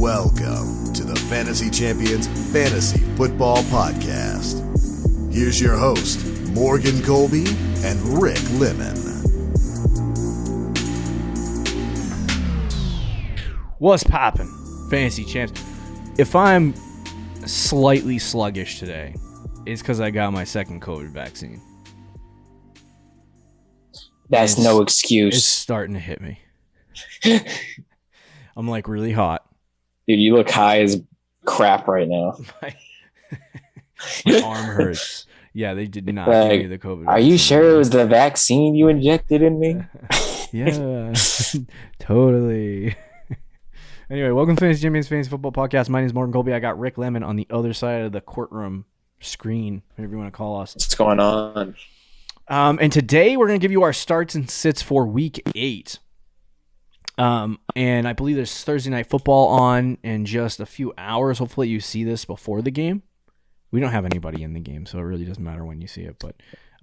Welcome to the Fantasy Champions Fantasy Football Podcast. Here's your host, Morgan Colby and Rick Lemon. What's poppin', Fantasy Champs? If I'm slightly sluggish today, it's because I got my second COVID vaccine. That's no excuse. It's starting to hit me. I'm like really hot. Dude, you look high as crap right now. My arm hurts. Yeah, they did not give me the COVID vaccine. Are you sure it was the vaccine you injected in me? Yeah, totally. Anyway, welcome to Fantasy Champions Fantasy Football Podcast. My name is Morgan Colby. I got Rick Lemon on the other side of the courtroom screen, whatever you want to call us. What's going on? And today we're going to give you our starts and sits for Week 8. And I believe there's Thursday Night Football on in just a few hours. Hopefully you see this before the game. We don't have anybody in the game, so it really doesn't matter when you see it. But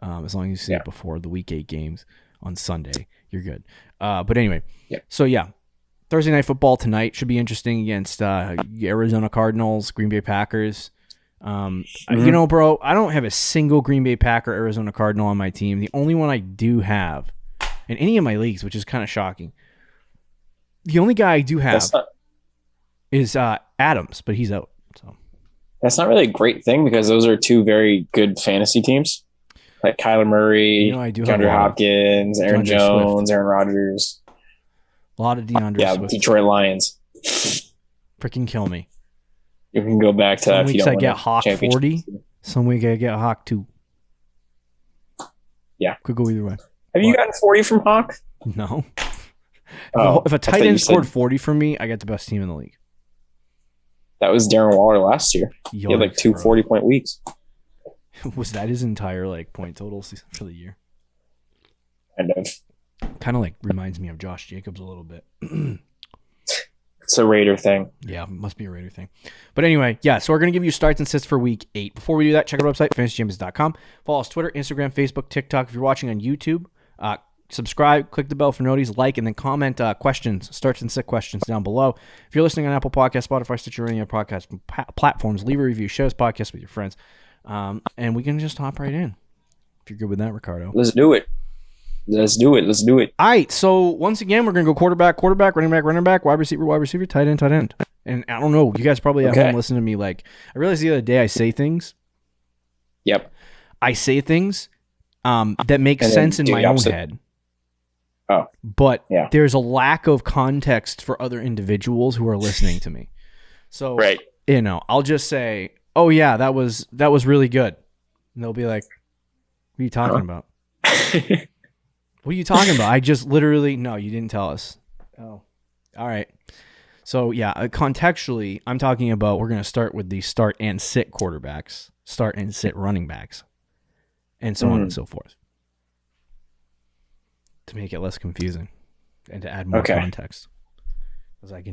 as long as you see it before the Week 8 games on Sunday, you're good. But anyway, so Thursday Night Football tonight should be interesting against Arizona Cardinals, Green Bay Packers. You know, bro, I don't have a single Green Bay Packer, Arizona Cardinal on my team. The only one I do have in any of my leagues, which is kind of shocking, the only guy I do have is Adams, but he's out. So that's not really a great thing because those are two very good fantasy teams, like Kyler Murray, DeAndre Hopkins, Aaron Jones, Swift. Aaron Rodgers. A lot of DeAndre Swift. Detroit Lions. Freaking kill me. You can go back to some that. Weeks I get Hawk 40. Some week I get Hawk 2. Yeah. Could go either way. Have you gotten 40 from Hawk? No. If a tight end scored 40 for me, I get the best team in the league. That was Darren Waller last year. He had like two 40-point weeks. Was that his entire point total for the year? Kind of reminds me of Josh Jacobs a little bit. It's a Raider thing. Yeah, it must be a Raider thing. But anyway, so we're going to give you starts and sits for Week 8. Before we do that, check our website, fantasychampions.com. Follow us Twitter, Instagram, Facebook, TikTok. If you're watching on YouTube, subscribe, click the bell for notices, like, and then comment questions, starts and sit questions down below. If you're listening on Apple Podcasts, Spotify, Stitcher, or any other podcast platforms, leave a review, share this podcast with your friends, and we can just hop right in. If you're good with that, Ricardo. Let's do it. All right, so once again, we're going to go quarterback, running back, wide receiver, tight end. And I don't know, you guys probably at home listen to me. I realized the other day I say things. Yep. I say things that make sense in my own head. Oh. But there's a lack of context for other individuals who are listening to me. So, I'll just say, oh, yeah, that was really good. And they'll be like, what are you talking about? What are you talking about? I just literally, no, you didn't tell us. Oh, all right. So, contextually, I'm talking about we're going to start with the start and sit quarterbacks, start and sit running backs, and so on and so forth. To make it less confusing and to add more context.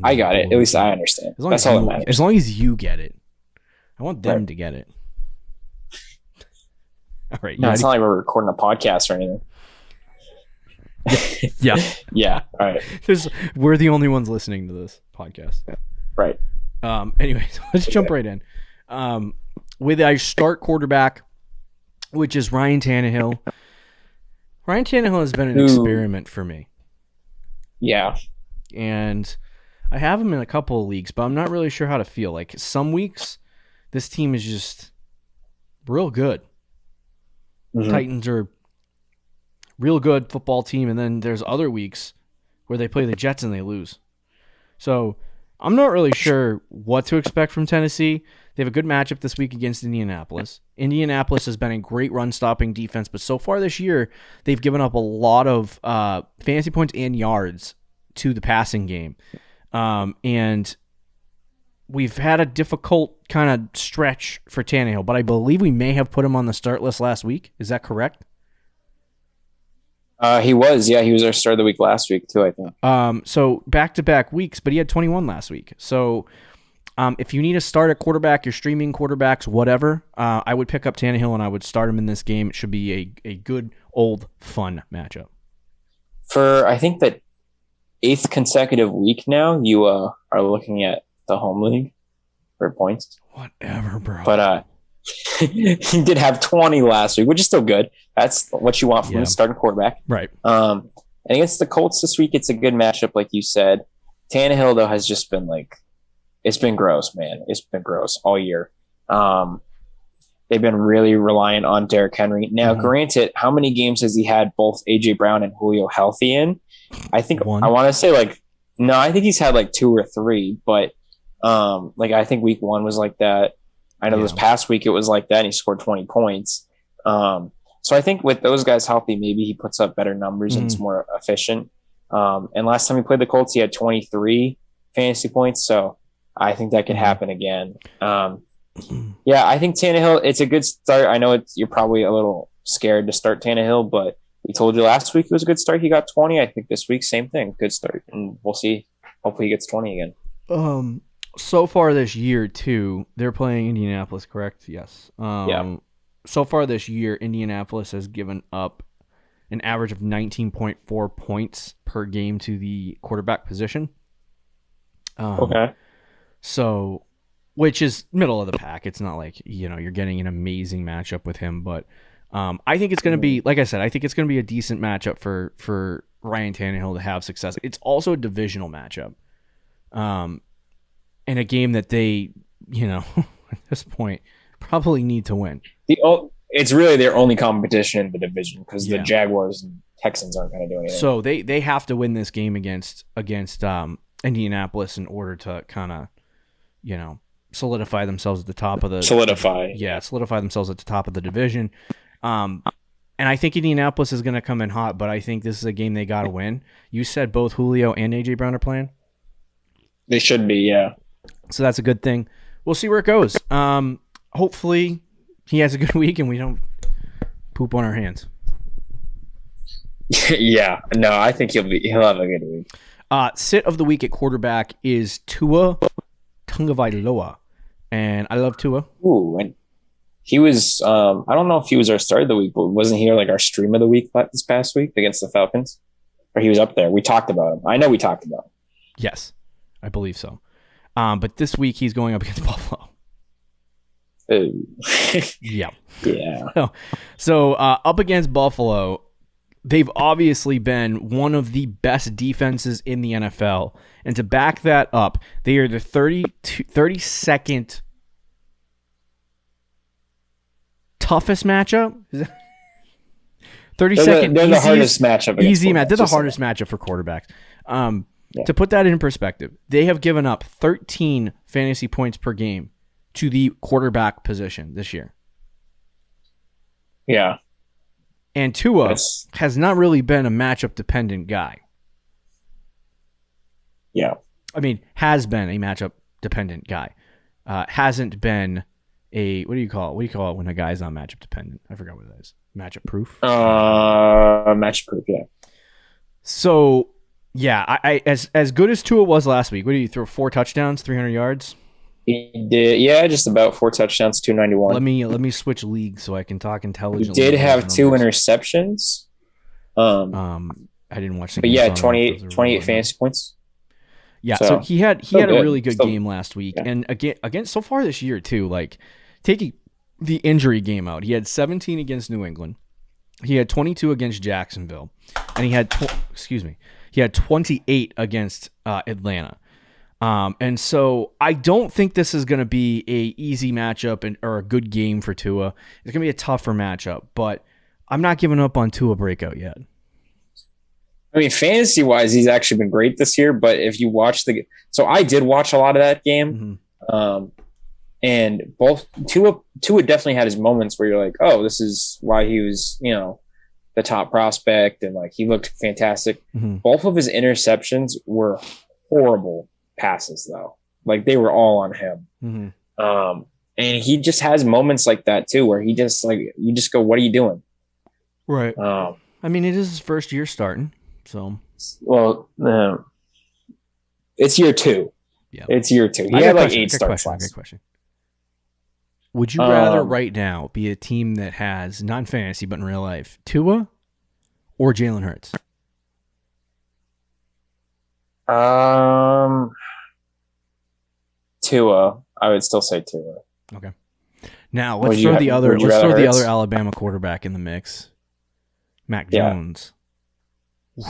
I got it. At least I understand. That's all that matters. As long as you get it. I want them to get it. All right. No, it's not like we're recording a podcast or anything. Yeah. All right. We're the only ones listening to this podcast. Right. Anyway, so let's jump right in. With our start quarterback, which is Ryan Tannehill. Ryan Tannehill has been an experiment for me. Yeah. And I have him in a couple of leagues, but I'm not really sure how to feel. Some weeks, this team is just real good. Titans are real good football team, and then there's other weeks where they play the Jets and they lose. So I'm not really sure what to expect from Tennessee. They have a good matchup this week against Indianapolis. Indianapolis has been a great run-stopping defense, but so far this year, they've given up a lot of fantasy points and yards to the passing game. And we've had a difficult kind of stretch for Tannehill, but I believe we may have put him on the start list last week. Is that correct? He was our start of the week last week too, I think. So back-to-back weeks, but he had 21 last week. So if you need to start at quarterback, you're streaming quarterbacks, whatever, I would pick up Tannehill and I would start him in this game. It should be a good, old, fun matchup. For, I think, the 8th consecutive week now, you are looking at the home league for points. Whatever, bro. But he did have 20 last week, which is still good. That's what you want from the starting quarterback. Right. And against the Colts this week, it's a good matchup, like you said. Tannehill, though, has just been it's been gross, man. It's been gross all year. They've been really reliant on Derrick Henry. Now, granted, how many games has he had both Aj Brown and Julio healthy in? I think one. I want to say I think he's had 2 or 3, but I think week 1 was like that. I know this past week it was like that, and he scored 20 points. So I think with those guys healthy, maybe he puts up better numbers and it's more efficient. And last time he played the Colts, he had 23 fantasy points. So I think that could happen again. I think Tannehill, it's a good start. I know you're probably a little scared to start Tannehill, but we told you last week it was a good start. He got 20. I think this week, same thing. Good start. And we'll see. Hopefully he gets 20 again. So far this year, too, they're playing Indianapolis, correct? Yes. So far this year, Indianapolis has given up an average of 19.4 points per game to the quarterback position. Okay. So, which is middle of the pack. It's not like, you're getting an amazing matchup with him, but I think it's going to be, like I said, I think it's going to be a decent matchup for Ryan Tannehill to have success. It's also a divisional matchup. In a game that they, at this point, probably need to win. It's really their only competition in the division because the Jaguars and Texans aren't going to do anything. So they have to win this game against Indianapolis in order to kind of, solidify themselves at the top of the solidify themselves at the top of the division. And I think Indianapolis is going to come in hot, but I think this is a game they got to win. You said both Julio and Aj Brown are playing. They should be, yeah. So that's a good thing. We'll see where it goes. Hopefully he has a good week and we don't poop on our hands. Yeah. No, I think he'll have a good week. Sit of the week at quarterback is Tua Tagovailoa. And I love Tua. Ooh, and he was I don't know if he was our start of the week, but wasn't he our stream of the week this past week against the Falcons? Or he was up there. We talked about him. I know we talked about him. Yes, I believe so. But this week he's going up against Buffalo. Ooh. Yeah. Yeah. So up against Buffalo, they've obviously been one of the best defenses in the NFL. And to back that up, they are the 32nd toughest matchup. 32nd. They're the hardest matchup. Easy match. They're the hardest matchup for quarterbacks. To put that in perspective, they have given up 13 fantasy points per game to the quarterback position this year. Yeah. And Tua has not really been a matchup-dependent guy. Yeah. I mean, has been a matchup-dependent guy. Hasn't been a, what do you call it when a guy's not matchup-dependent? I forgot what that is. Matchup-proof? Matchup-proof, yeah. So, yeah, I as good as Tua was last week, what did he throw? 4 touchdowns, 300 yards? He did, yeah, just about 4 touchdowns, 291. Let me switch leagues so I can talk intelligently. He did have 2 interceptions. I didn't watch the game. But yeah, 28 fantasy points. Yeah, so he had a really good game last week. Yeah. And again, so far this year too, taking the injury game out, he had 17 against New England. He had 22 against Jacksonville, and he had 28 against Atlanta. And so I don't think this is going to be a easy matchup or a good game for Tua. It's going to be a tougher matchup, but I'm not giving up on Tua breakout yet. I mean, fantasy-wise, he's actually been great this year, but if you watch so I did watch a lot of that game, and both Tua definitely had his moments where you're like, oh, this is why he was, the top prospect, and he looked fantastic. Mm-hmm. Both of his interceptions were horrible passes, though. They were all on him. Mm-hmm. And he just has moments like that too, where he just you just go, what are you doing? Right. I mean, it is his first year starting, so. Well, it's year 2. Yeah. It's year 2. He had 8 starts. Great question. Would you rather right now be a team that has non-fantasy but in real life Tua or Jalen Hurts? Tua. I would still say Tua. Okay. Now let's throw the other Alabama quarterback in the mix. Mac Jones.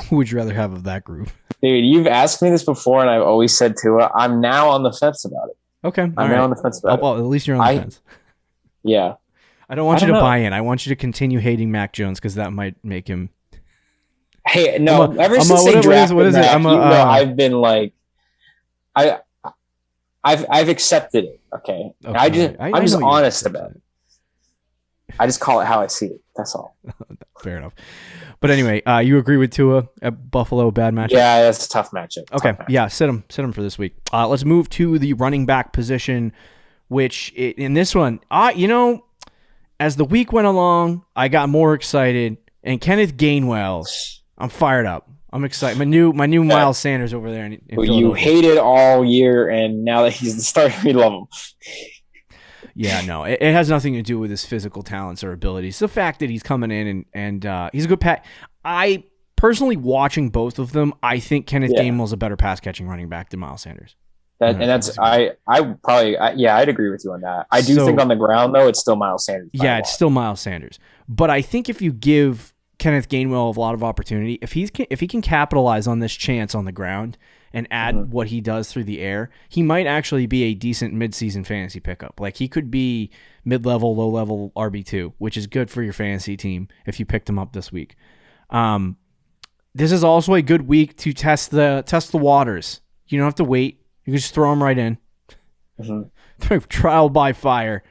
Who would you rather have of that group? Dude, you've asked me this before, and I've always said Tua. I'm now on the fence about it. Okay. I'm now on the fence about it. Well, at least you're on the fence. Yeah. I don't want you to buy in. I want you to continue hating Mac Jones because that might make him. Hey, no. Ever since they drafted Mac, I've been like, I've accepted it. Okay. I'm just honest about it. I just call it how I see it. That's all. Fair enough. But anyway, you agree with Tua at Buffalo? Bad matchup? Yeah, that's a tough matchup. Okay. Yeah, sit him for this week. Let's move to the running back position, which in this one, as the week went along, I got more excited. And Kenneth Gainwell, I'm fired up. I'm excited. My new Miles Sanders over there. You hated all year, and now that he's the starter, we love him. Yeah, no, it has nothing to do with his physical talents or abilities. It's the fact that he's coming in and he's a good pass. I personally, watching both of them, I think Kenneth Gainwell's a better pass catching running back than Miles Sanders. I'd agree with you on that. I do think on the ground though, it's still Miles Sanders. Yeah, it's still Miles Sanders. But I think if you give Kenneth Gainwell a lot of opportunity, if he can capitalize on this chance on the ground and add what he does through the air, he might actually be a decent midseason fantasy pickup. Like he could be mid-level, low-level RB2, which is good for your fantasy team if you picked him up this week. This is also a good week to test the waters. You don't have to wait. You can just throw him right in. Trial by fire.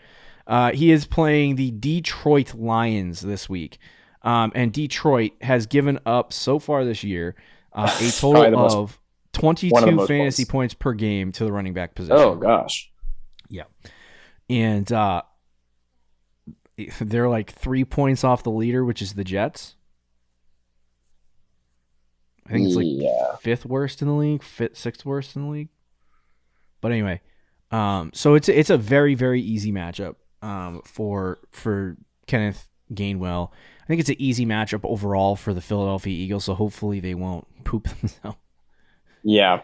He is playing the Detroit Lions this week. And Detroit has given up so far this year a total of 22 fantasy points per game to the running back position. Oh, gosh. Yeah. And they're like 3 points off the leader, which is the Jets. I think it's like fifth worst in the league, sixth worst in the league. But anyway, so it's a very, very easy matchup for Kenneth Gainwell. I think it's an easy matchup overall for the Philadelphia Eagles, so hopefully they won't poop themselves. Yeah.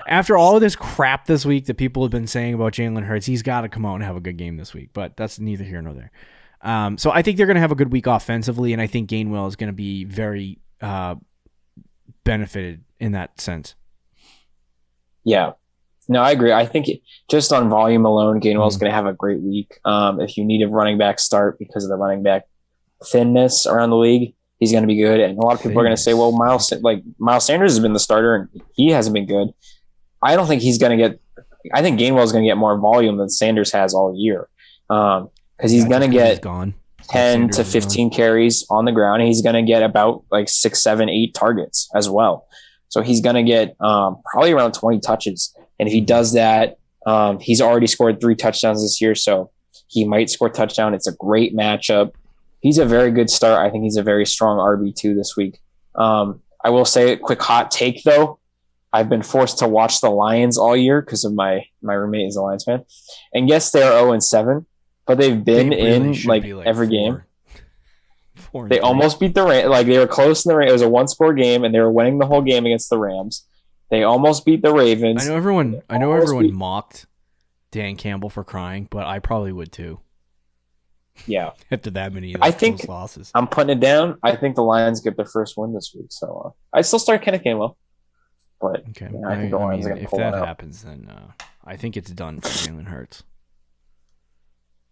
After all of this crap this week that people have been saying about Jalen Hurts, he's got to come out and have a good game this week, but that's neither here nor there. So I think they're going to have a good week offensively, and I think Gainwell is going to be very benefited in that sense. Yeah. No, I agree. I think just on volume alone, Gainwell is going to have a great week. If you need a running back start because of the running back thinness around the league, he's going to be good. And a lot of people are going to say, well, Miles Sanders has been the starter and he hasn't been good. I don't think he's going to get – I think Gainwell is going to get more volume than Sanders has all year because he's going to get 10 to 15 carries on the ground. And he's going to get about like 6, 7, 8 targets as well. So he's going to get probably around 20 touches. And if he does that, he's already scored 3 touchdowns this year, so he might score a touchdown. It's a great matchup. He's a very good start. I think he's a very strong RB2 this week. I will say a quick hot take, though. I've been forced to watch the Lions all year because of my roommate is a Lions fan. And yes, they are 0-7, but they've been in like every game. They almost beat the Rams. Like they were close in the Rams. It was a 1-score game, and they were winning the whole game against the Rams. They almost beat the Ravens. I know everyone mocked Dan Campbell for crying, but I probably would too. Yeah. After that many those losses. I'm putting it down. I think the Lions get their first win this week. So I'd still start Kenneth Gainwell. But okay. I think the Lions are going to pull that out. If that happens, then I think it's done for Jalen Hurts.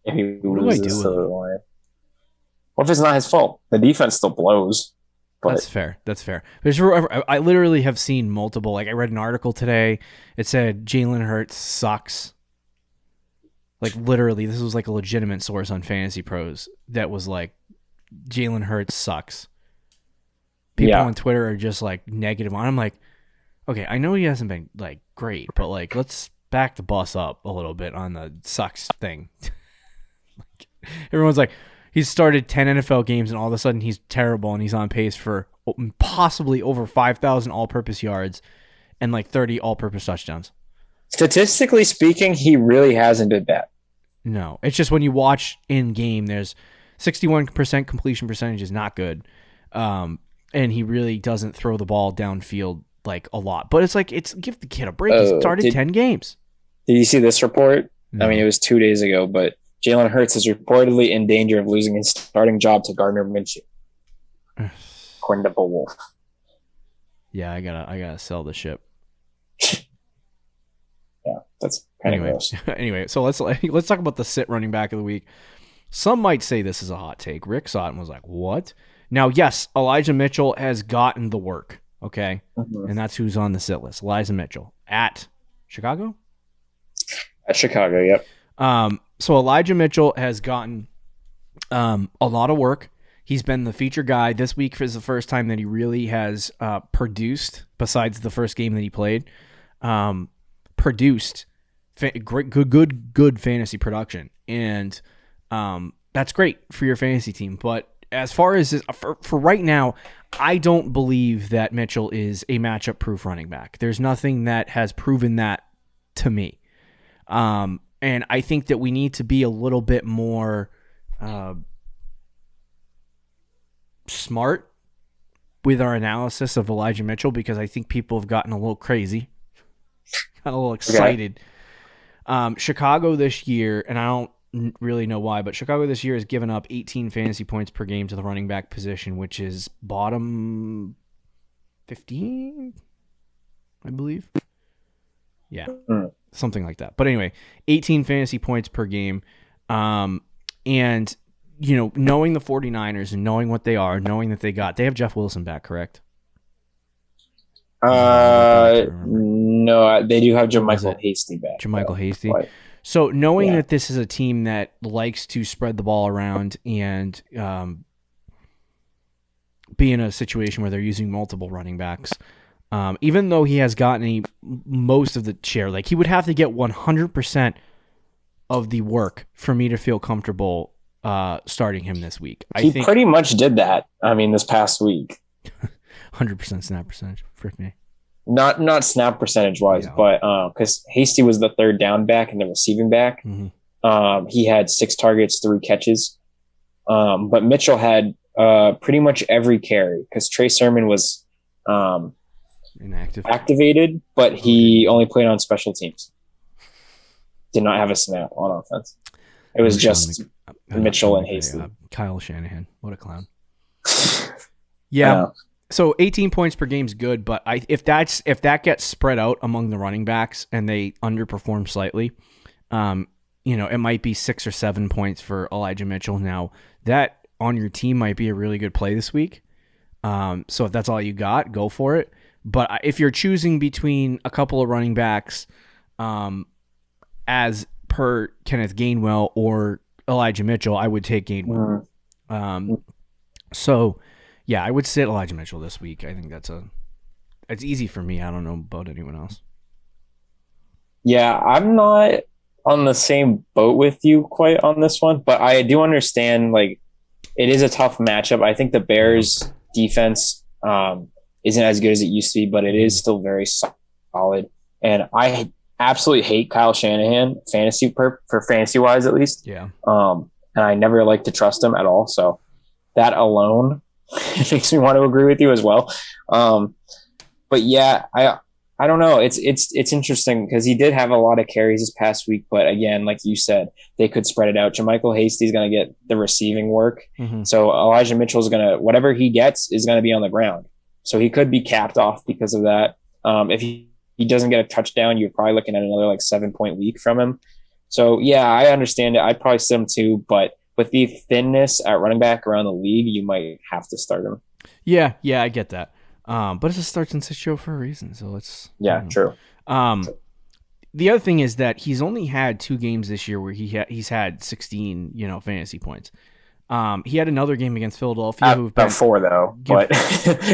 If he loses to the Lions. Well, if it's not his fault, the defense still blows. But That's fair. I literally have seen multiple. Like I read an article today. It said Jalen Hurts sucks. Like literally, this was like a legitimate source on Fantasy Pros that was like, Jalen Hurts sucks. People on Twitter are just like negative on him. Like, okay, I know he hasn't been like great, but like let's back the bus up a little bit on the sucks thing. Like, everyone's like, he's started 10 NFL games and all of a sudden he's terrible and he's on pace for possibly over 5,000 all-purpose yards and like 30 all-purpose touchdowns. Statistically speaking, he really hasn't been bad. No, it's just when you watch in game, there's 61% completion percentage is not good. And he really doesn't throw the ball downfield like a lot. But it's like, give the kid a break. He started 10 games. Did you see this report? No. I mean, it was 2 days ago, but Jalen Hurts is reportedly in danger of losing his starting job to Gardner Minshew, according to Wolf. Yeah, I gotta sell the ship. Yeah, that's kind of gross. Anyway, so let's talk about the sit running back of the week. Some might say this is a hot take. Rick saw it and was like, "What?" Now, yes, Elijah Mitchell has gotten the work, okay, and that's who's on the sit list. Eliza Mitchell at Chicago. At Chicago, yep. So Elijah Mitchell has gotten a lot of work. He's been the feature guy. This week is the first time that he really has produced, besides the first game that he played, produced good fantasy production. And that's great for your fantasy team. But as far as this, for right now, I don't believe that Mitchell is a matchup-proof running back. There's nothing that has proven that to me. And I think that we need to be a little bit more smart with our analysis of Elijah Mitchell, because I think people have gotten a little crazy, got a little excited. Okay. Chicago this year, and I don't really know why, but Chicago this year has given up 18 fantasy points per game to the running back position, which is bottom 15, I believe. Yeah, something like that. But anyway, 18 fantasy points per game. And, you know, knowing the 49ers and knowing what they are, knowing that they have Jeff Wilson back, correct? No, they do have Jermichael Hasty back. Jermichael Hasty. But, so knowing that this is a team that likes to spread the ball around and be in a situation where they're using multiple running backs, even though he has gotten most of the share, like he would have to get 100% of the work for me to feel comfortable starting him this week. I think pretty much did that. I mean, this past week, 100% snap percentage for me. Not snap percentage wise, but because Hasty was the third down back and the receiving back, he had 6 targets, 3 catches. But Mitchell had pretty much every carry because Trey Sermon was activated, but he only played on special teams. Did not have a snap on offense. It was just Mitchell and Hasty. Kyle Shanahan, what a clown. Yeah. So 18 points per game is good, but if that gets spread out among the running backs and they underperform slightly, it might be 6 or 7 points for Elijah Mitchell. Now that on your team might be a really good play this week. So if that's all you got, go for it. But if you're choosing between a couple of running backs, as per Kenneth Gainwell or Elijah Mitchell, I would take Gainwell. So yeah, I would sit Elijah Mitchell this week. I think it's easy for me. I don't know about anyone else. Yeah, I'm not on the same boat with you quite on this one, but I do understand, like, it is a tough matchup. I think the Bears defense isn't as good as it used to be, but it is still very solid. And I absolutely hate Kyle Shanahan for fantasy wise, at least. Yeah. And I never like to trust him at all. So that alone makes me want to agree with you as well. But yeah, I don't know. It's interesting because he did have a lot of carries this past week, but again, like you said, they could spread it out. Jermichael Hasty's going to get the receiving work. So Elijah Mitchell's whatever he gets is going to be on the ground. So he could be capped off because of that. If he doesn't get a touchdown, you're probably looking at another 7-point week from him. So yeah, I understand it. I'd probably sit him too, but with the thinness at running back around the league, you might have to start him. Yeah, I get that. But it's a starts and sit show for a reason, so let's. Yeah, true. The other thing is that he's only had 2 games this year where he's had 16, fantasy points. He had another game against Philadelphia. About 4 though, but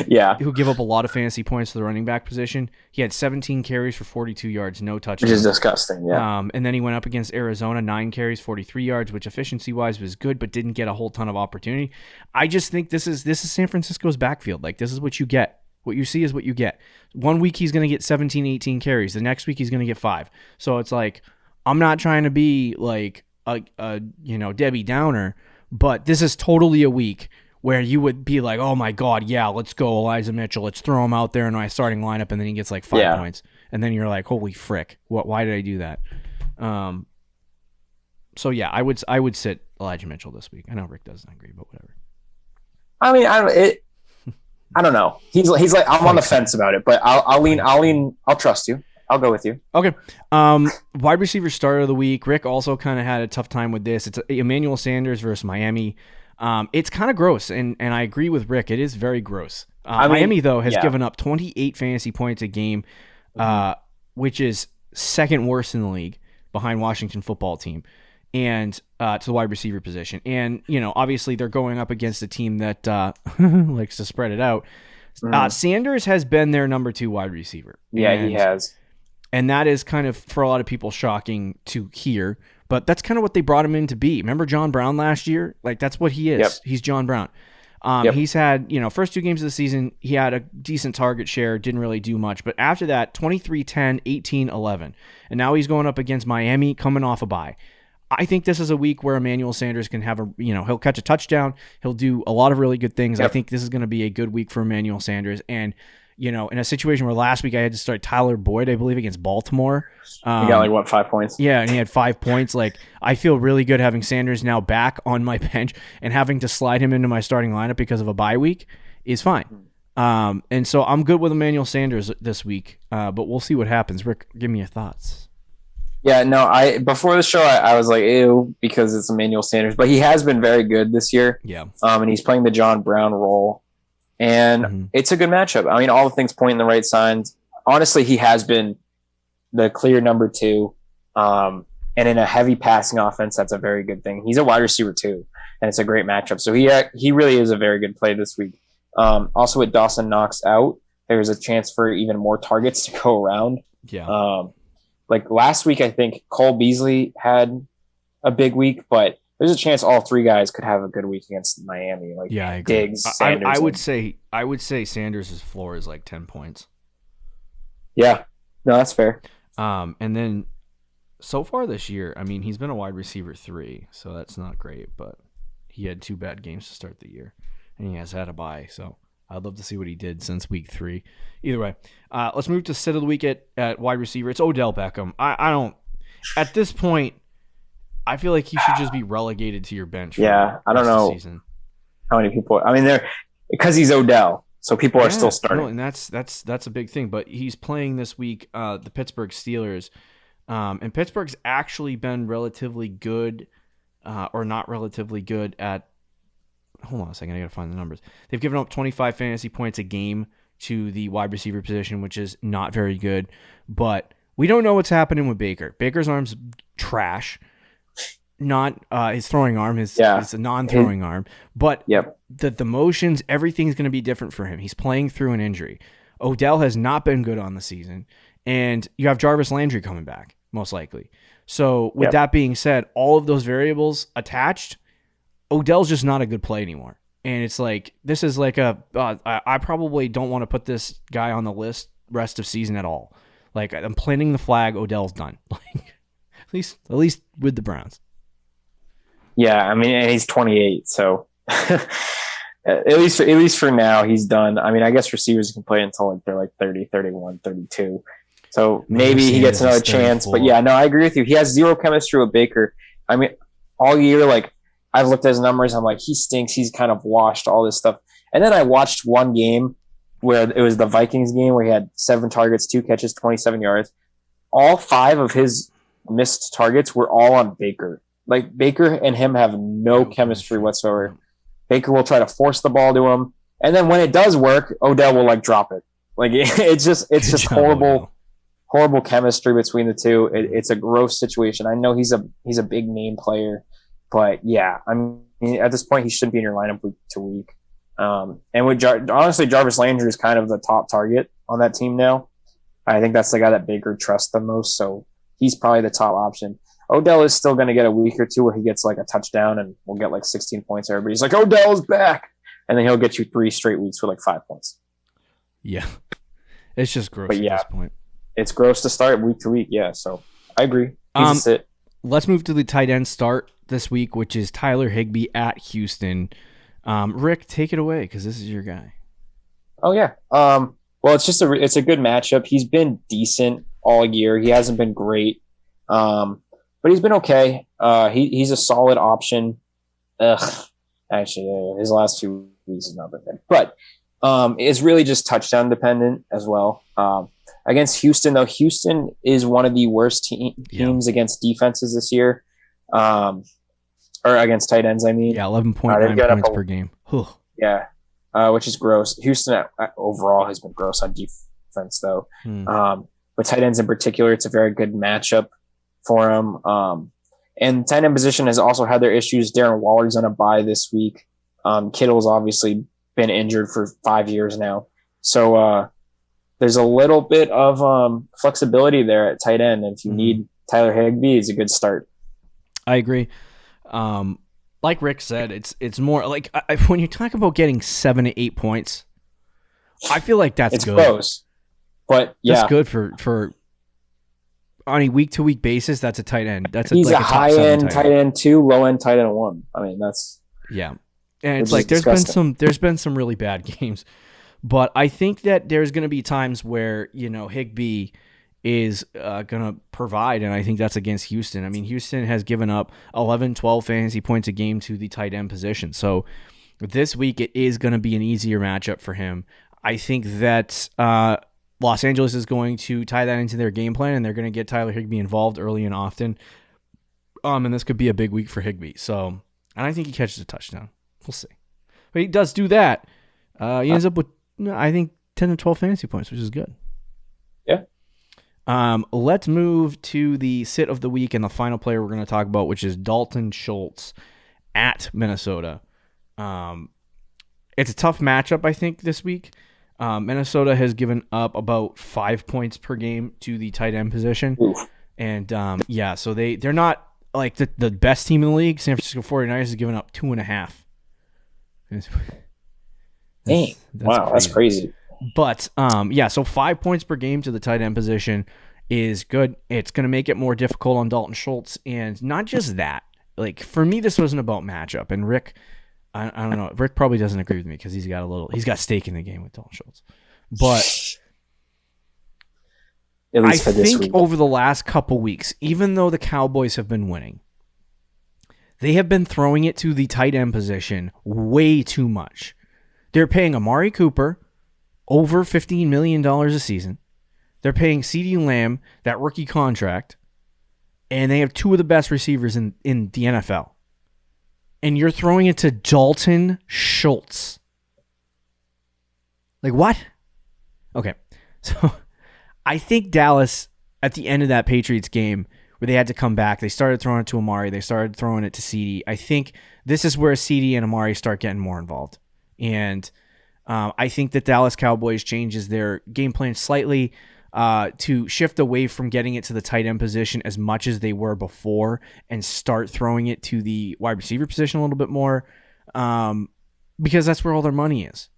yeah, who give up a lot of fantasy points to the running back position. He had 17 carries for 42 yards, no touchdowns, which is disgusting. Yeah. And then he went up against Arizona, 9 carries, 43 yards, which efficiency wise was good, but didn't get a whole ton of opportunity. I just think this is San Francisco's backfield. Like, this is what you get. What you see is what you get. One week he's going to get 17, 18 carries. The next week he's going to get 5. So it's like, I'm not trying to be like a Debbie Downer, but this is totally a week where you would be like, oh my God, yeah, let's go Eliza Mitchell. Let's throw him out there in my starting lineup, and then he gets 5 points. And then you're like, holy frick, why did I do that? So yeah, I would sit Elijah Mitchell this week. I know Rick doesn't agree, but whatever. I mean, I don't know. He's like I'm on the fence about it, but I'll lean. I'll trust you. I'll go with you. Okay. Wide receiver starter of the week. Rick also kind of had a tough time with this. It's Emanuel Sanders versus Miami. It's kind of gross, and I agree with Rick. It is very gross. Miami, though, has given up 28 fantasy points a game, which is second worst in the league behind Washington football team, and to the wide receiver position. And, obviously they're going up against a team that likes to spread it out. Sanders has been their number 2 wide receiver. Yeah, he has. And that is kind of, for a lot of people, shocking to hear. But that's kind of what they brought him in to be. Remember John Brown last year? Like, that's what he is. Yep. He's John Brown. He's had, first 2 games of the season, he had a decent target share, didn't really do much. But after that, 23-10, 18-11. And now he's going up against Miami, coming off a bye. I think this is a week where Emanuel Sanders can have he'll catch a touchdown. He'll do a lot of really good things. Yep. I think this is going to be a good week for Emanuel Sanders. And, in a situation where last week I had to start Tyler Boyd, I believe, against Baltimore. He got 5 points? Yeah, and he had 5 points. Like, I feel really good having Sanders now back on my bench, and having to slide him into my starting lineup because of a bye week is fine. And so I'm good with Emanuel Sanders this week, but we'll see what happens. Rick, give me your thoughts. Yeah, no, before the show, I was like, ew, because it's Emanuel Sanders. But he has been very good this year. Yeah. And he's playing the John Brown role. And it's a good matchup. I mean, all the things point in the right signs. Honestly, he has been the clear number 2. And in a heavy passing offense, that's a very good thing. He's a wide receiver too, and it's a great matchup. So he really is a very good play this week. Also, with Dawson Knox out, there's a chance for even more targets to go around. Yeah. Like last week, I think Cole Beasley had a big week, but there's a chance all 3 guys could have a good week against Miami. Like, yeah, I agree. Diggs, Sanders. I would say Sanders' floor is like 10 points. Yeah, no, that's fair. And then so far this year, I mean, he's been a wide receiver 3, so that's not great. But he had 2 bad games to start the year, and he has had a bye. So I'd love to see what he did since week 3. Either way, let's move to sit of the week at wide receiver. It's Odell Beckham. I don't. At this point, I feel like he should just be relegated to your bench. Yeah, I don't know how many people. I mean, they're because he's Odell, so people are still starting. No, and that's a big thing. But he's playing this week the Pittsburgh Steelers, and Pittsburgh's actually been relatively good, or not relatively good at. Hold on a second, I gotta find the numbers. They've given up 25 fantasy points a game to the wide receiver position, which is not very good. But we don't know what's happening with Baker. Baker's arm's trash. Not his throwing arm, it's a non-throwing arm. But the motions, everything's going to be different for him. He's playing through an injury. Odell has not been good on the season. And you have Jarvis Landry coming back, most likely. So with that being said, all of those variables attached, Odell's just not a good play anymore. And it's like, this is like I probably don't want to put this guy on the list rest of season at all. Like, I'm planting the flag, Odell's done. Like, at least with the Browns. Yeah, I mean, and he's 28, so at least for now, he's done. I mean, I guess receivers can play until like they're like 30, 31, 32. So maybe he gets another chance. But yeah, no, I agree with you. He has zero chemistry with Baker. I mean, all year, like, I've looked at his numbers. I'm like, he stinks. He's kind of washed, all this stuff. And then I watched one game where it was the Vikings game where he had 7 targets, 2 catches, 27 yards. All 5 of his missed targets were all on Baker. Like, Baker and him have no chemistry whatsoever. Baker will try to force the ball to him. And then when it does work, Odell will like drop it. Like, it's just horrible chemistry between the two. It's a gross situation. I know he's a big name player, but yeah, I mean, at this point he shouldn't be in your lineup week to week. And with honestly, Jarvis Landry is kind of the top target on that team now. I think that's the guy that Baker trusts the most, so he's probably the top option. Odell is still going to get a week or two where he gets like a touchdown and we'll get like 16 points. Everybody's like, Odell is back. And then he'll get you 3 straight weeks with like 5 points. Yeah. It's just gross at this point. It's gross to start week to week. Yeah. So I agree. He's a sit. Let's move to the tight end start this week, which is Tyler Higby at Houston. Rick, take it away because this is your guy. Oh yeah. Well, it's a good matchup. He's been decent all year. He hasn't been great. but he's been okay. He's a solid option. Actually, his last 2 weeks is not that good, but it's really just touchdown dependent as well. Against Houston, though, Houston is one of the worst teams against defenses this year, or against tight ends. I mean, 11.9 points per game. Yeah, which is gross. Houston overall has been gross on defense, though. But tight ends in particular, it's a very good matchup for them. And tight end position has also had their issues. Darren Waller's on a bye this week. Kittle's obviously been injured for 5 years now. So there's a little bit of flexibility there at tight end. And if you need Tyler Higby, it's a good start. I agree. Like Rick said, it's more like when you talk about getting 7 to 8 points, I feel like it's good. Close. But yeah, that's good for on a week to week basis. That's a tight end. He's a high end tight end 2, low end tight end 1. I mean, that's and it's like there's been some really bad games, but I think that there's going to be times where Higby is going to provide, and I think that's against Houston. I mean, Houston has given up 11, 12 fantasy points a game to the tight end position, so this week it is going to be an easier matchup for him. I think that Los Angeles is going to tie that into their game plan, and they're going to get Tyler Higby involved early and often. And this could be a big week for Higby. So, and I think he catches a touchdown. We'll see. But he does do that. He ends up with, I think, 10 to 12 fantasy points, which is good. Yeah. Let's move to the sit of the week and the final player we're going to talk about, which is Dalton Schultz at Minnesota. It's a tough matchup, I think, this week. Minnesota has given up about 5 points per game to the tight end position. Oof. And so they're not like the best team in the league. San Francisco 49ers has given up 2.5. Dang. Wow, that's crazy. But so 5 points per game to the tight end position is good. It's going to make it more difficult on Dalton Schultz. And not just that. Like, for me, this wasn't about matchup. And Rick, I don't know. Rick probably doesn't agree with me because he's got stake in the game with Dalton Schultz. But I think over the last couple weeks, even though the Cowboys have been winning, they have been throwing it to the tight end position way too much. They're paying Amari Cooper over $15 million a season. They're paying CeeDee Lamb that rookie contract, and they have two of the best receivers in the NFL. And you're throwing it to Dalton Schultz. Like, what? Okay. So I think Dallas, at the end of that Patriots game, where they had to come back, they started throwing it to Amari. They started throwing it to CeeDee. I think this is where CeeDee and Amari start getting more involved. And I think that Dallas Cowboys changes their game plan slightly to shift away from getting it to the tight end position as much as they were before and start throwing it to the wide receiver position a little bit more because that's where all their money is.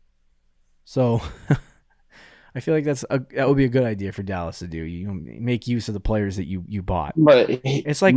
So I feel like that would be a good idea for Dallas to do. You make use of the players that you bought. But it's like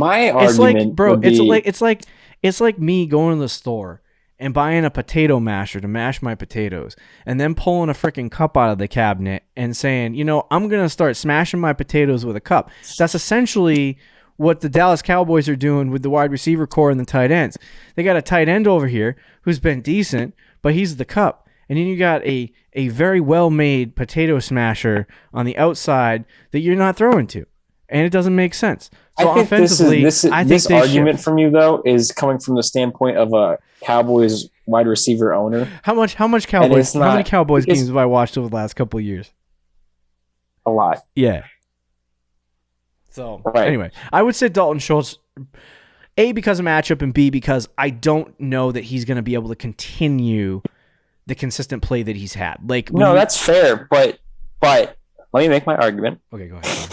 it's like me going to the store and buying a potato masher to mash my potatoes, and then pulling a freaking cup out of the cabinet and saying, I'm going to start smashing my potatoes with a cup. That's essentially what the Dallas Cowboys are doing with the wide receiver core and the tight ends. They got a tight end over here who's been decent, but he's the cup. And then you got a very well-made potato smasher on the outside that you're not throwing to. And it doesn't make sense. So I think offensively, this argument from you, though, is coming from the standpoint of a Cowboys wide receiver owner. How many Cowboys games have I watched over the last couple of years? A lot. Yeah. So Anyway, I would say Dalton Schultz, A, because of matchup, and B, because I don't know that he's going to be able to continue the consistent play that he's had. That's fair, but let me make my argument. Okay, go ahead.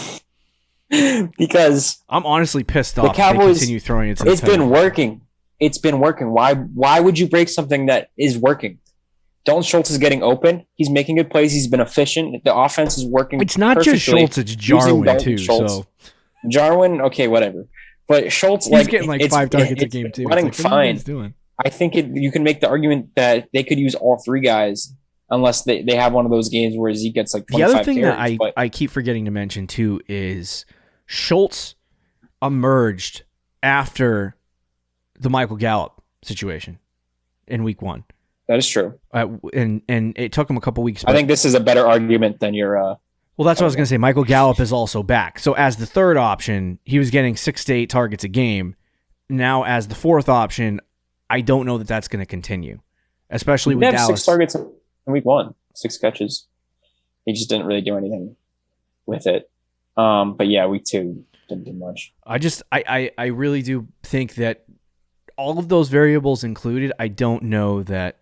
Because I'm honestly pissed off. The Cowboys, they continue throwing it to the It's been working. It's been working. Why would you break something that is working? Dalton Schultz is getting open. He's making good plays. He's been efficient. The offense is working. It's not just Schultz. It's Jarwin too. Schultz. So Jarwin, okay, whatever. But Schultz, he's getting 5 targets a game too. Running fine. I think you can make the argument that they could use all three guys unless they have one of those games where Zeke gets 25 The other thing carries, that I keep forgetting to mention too is Schultz emerged after the Michael Gallup situation in week 1. That is true. And it took him a couple weeks. I think this is a better argument than your... well, that's what I was going to say. Michael Gallup is also back. So as the third option, he was getting 6 to 8 targets a game. Now as the fourth option, I don't know that that's going to continue, especially with Dallas. 6 targets in week 1, 6 catches. He just didn't really do anything with it. But yeah, week 2 didn't do much. I really do think that all of those variables included, I don't know that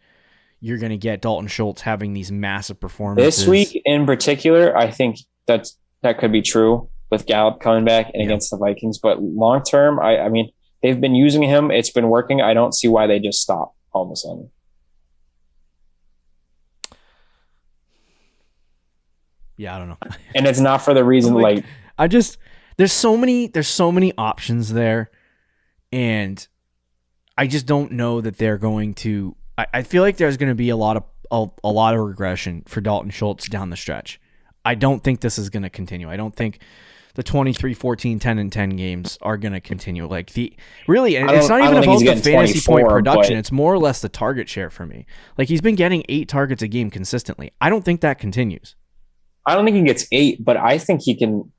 you're going to get Dalton Schultz having these massive performances. This week in particular, I think that could be true with Gallup coming back and against the Vikings. But long term, I mean, they've been using him. It's been working. I don't see why they just stop all of a sudden. Yeah, I don't know. And it's not for the reason there's so many options there, and I just don't know that they're going to. I feel like there's going to be a lot of regression for Dalton Schultz down the stretch. I don't think this is going to continue. I don't think the 23, 14, 10, and 10 games are going to continue. Like it's not even about the fantasy point production. It's more or less the target share for me. Like he's been getting 8 targets a game consistently. I don't think that continues. I don't think he gets 8, but I think he can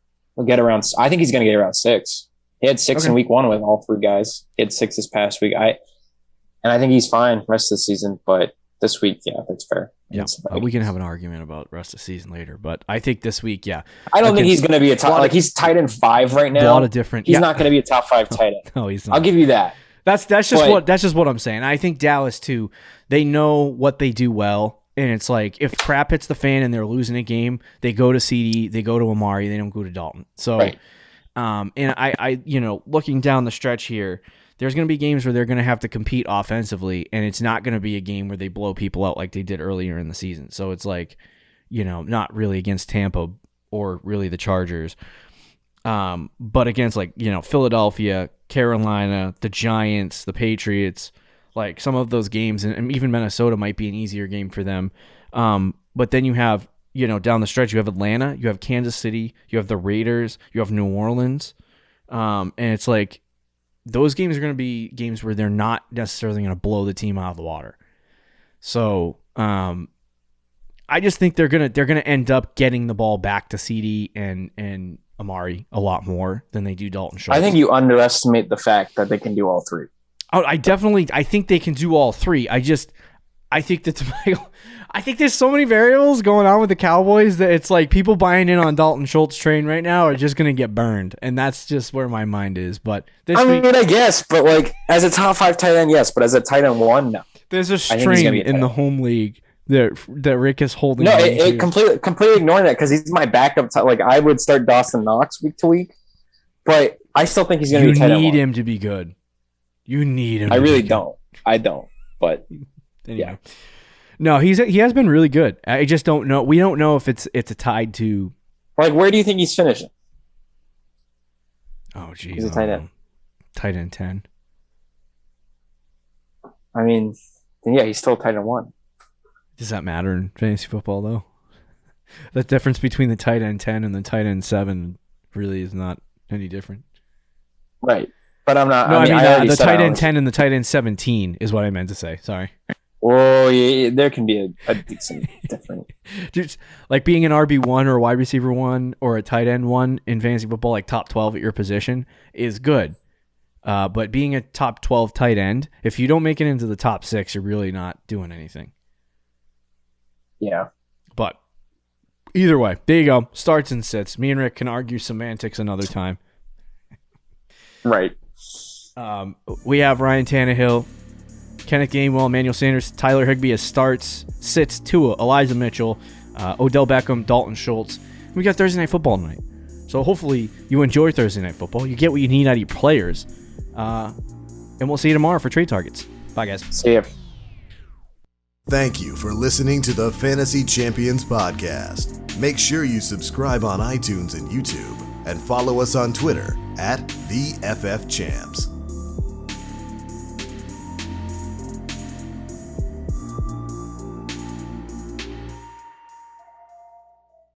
get around. I think he's going to get around 6. He had 6 in week 1 with all 3 guys. He had 6 this past week. And I think he's fine rest of the season, but this week, yeah, that's fair. Yeah, we can have an argument about rest of the season later, but I think this week, yeah. I don't think he's going to be a top. He's tight end 5 right now. A lot of different. He's not going to be a top 5 tight end. No, he's not. I'll give you that. That's just what I'm saying. I think Dallas too. They know what they do well, and it's like if crap hits the fan and they're losing a game, they go to CD, they go to Amari, they don't go to Dalton. So, right. And I looking down the stretch here. There's going to be games where they're going to have to compete offensively, and it's not going to be a game where they blow people out like they did earlier in the season. So it's like, not really against Tampa or really the Chargers, but against Philadelphia, Carolina, the Giants, the Patriots, like some of those games, and even Minnesota might be an easier game for them. But then you have, down the stretch, you have Atlanta, you have Kansas City, you have the Raiders, you have New Orleans, and it's like, those games are going to be games where they're not necessarily going to blow the team out of the water. So I just think they're gonna end up getting the ball back to CD and Amari a lot more than they do Dalton Schultz. I think you underestimate the fact that they can do all 3. Oh, I think they can do all 3. I think there's so many variables going on with the Cowboys that it's like people buying in on Dalton Schultz train right now are just going to get burned. And that's just where my mind is. But I guess, but as a top 5 tight end, yes. But as a tight end 1, no. There's a strain in the home league that Rick is holding. No, it completely ignoring that because he's my backup. I would start Dawson Knox week to week. But I still think he's going to be tight end 1. You need him to be good. You need him. I really don't. I don't. But... Anyway. Yeah. No, he has been really good. I just don't know. We don't know if it's a tied to. Where do you think he's finishing? Oh, geez. He's a tight end. Tight end 10. I mean, yeah, he's still tight end 1. Does that matter in fantasy football, though? The difference between the tight end 10 and the tight end 7 really is not any different. Right. But I'm not. No, I mean the tight end 10 and the tight end 17 is what I meant to say. Sorry. Oh, yeah, there can be a decent different. Just like being an RB1 or a wide receiver 1 or a tight end 1 in fantasy football, like top 12 at your position, is good. But being a top 12 tight end, if you don't make it into the top 6, you're really not doing anything. Yeah. But either way, there you go. Starts and sits. Me and Rick can argue semantics another time. Right. We have Ryan Tannehill, Kenneth Gainwell, Emanuel Sanders, Tyler Higby as starts, sits Tua, Eliza Mitchell, Odell Beckham, Dalton Schultz. We got Thursday Night Football tonight. So hopefully you enjoy Thursday Night Football. You get what you need out of your players. And we'll see you tomorrow for trade targets. Bye, guys. See ya. Thank you for listening to the Fantasy Champions Podcast. Make sure you subscribe on iTunes and YouTube and follow us on Twitter @TheFFChamps.